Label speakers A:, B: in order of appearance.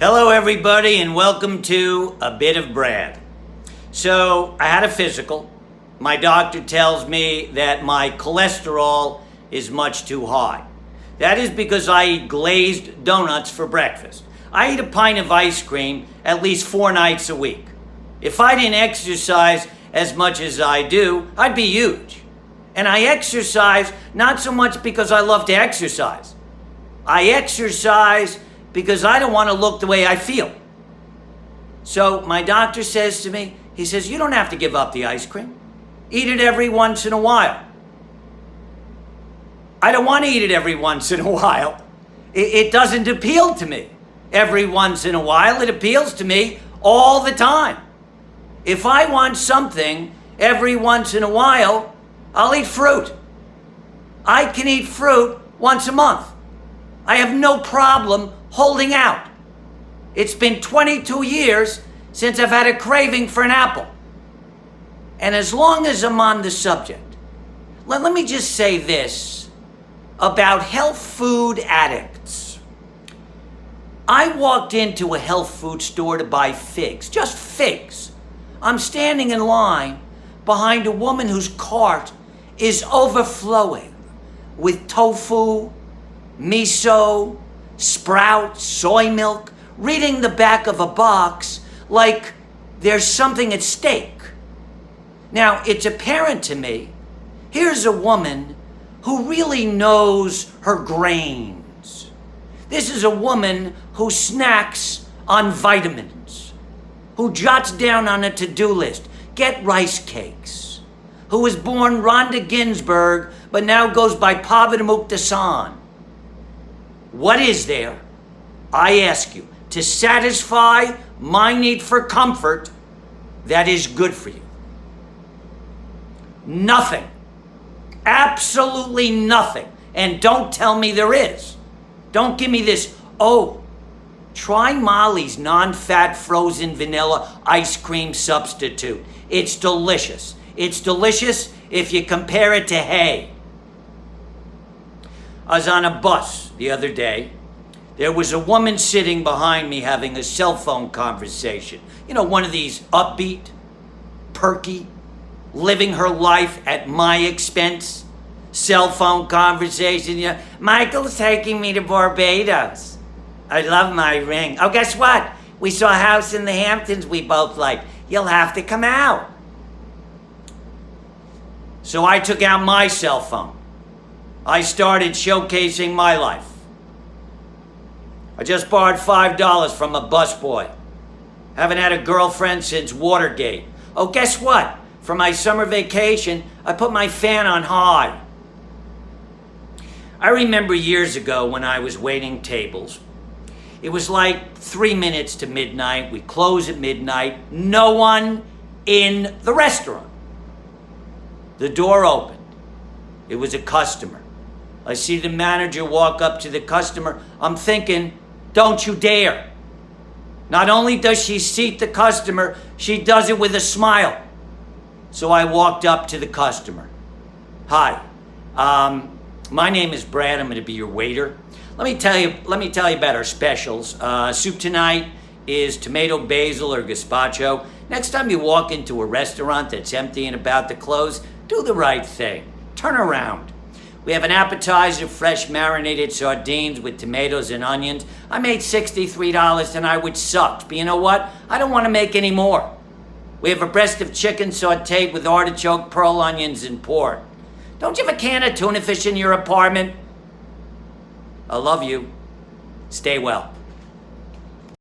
A: Hello, everybody, and welcome to A Bit of Brad. So, I had a physical. My doctor tells me that my cholesterol is much too high. That is because I eat glazed donuts for breakfast. I eat a pint of ice cream at least 4 nights a week. If I didn't exercise as much as I do, I'd be huge. And I exercise not so much because I love to exercise. I exercise because I don't want to look the way I feel. So my doctor says to me, he says, you don't have to give up the ice cream. Eat it every once in a while. I don't want to eat it every once in a while. It doesn't appeal to me every once in a while. It appeals to me all the time. If I want something every once in a while, I'll eat fruit. I can eat fruit once a month. I have no problem holding out. It's been 22 years since I've had a craving for an apple. And as long as I'm on the subject, let me just say this about health food addicts. I walked into a health food store to buy figs, just figs. I'm standing in line behind a woman whose cart is overflowing with tofu, miso, sprouts, soy milk, reading the back of a box like there's something at stake. Now, it's apparent to me, here's a woman who really knows her grains. This is a woman who snacks on vitamins, who jots down on a to-do list, get rice cakes, who was born Rhonda Ginsburg, but now goes by Pavan Muktasan. What is there, I ask you, to satisfy my need for comfort that is good for you? Nothing. Absolutely nothing. And don't tell me there is. Don't give me this, try Molly's non-fat frozen vanilla ice cream substitute. It's delicious. It's delicious if you compare it to hay. I was on a bus the other day. There was a woman sitting behind me having a cell phone conversation. You know, one of these upbeat, perky, living her life at my expense cell phone conversation. You know, Michael's taking me to Barbados. I love my ring. Oh, guess what? We saw a house in the Hamptons we both like. You'll have to come out. So I took out my cell phone. I started showcasing my life. I just borrowed $5 from a busboy. Haven't had a girlfriend since Watergate. Oh, guess what? For my summer vacation, I put my fan on high. I remember years ago when I was waiting tables. It was like 3 minutes to midnight. We close at midnight. No one in the restaurant. The door opened. It was a customer. I see the manager walk up to the customer. I'm thinking, don't you dare. Not only does she seat the customer, she does it with a smile. So I walked up to the customer. Hi, my name is Brad. I'm going to be your waiter. Let me tell you about our specials. Soup tonight is tomato basil or gazpacho. Next time you walk into a restaurant that's empty and about to close, do the right thing. Turn around. We have an appetizer, fresh marinated sardines with tomatoes and onions. I made $63 tonight, which sucked. But you know what? I don't want to make any more. We have a breast of chicken sauteed with artichoke, pearl onions, and pork. Don't you have a can of tuna fish in your apartment? I love you. Stay well.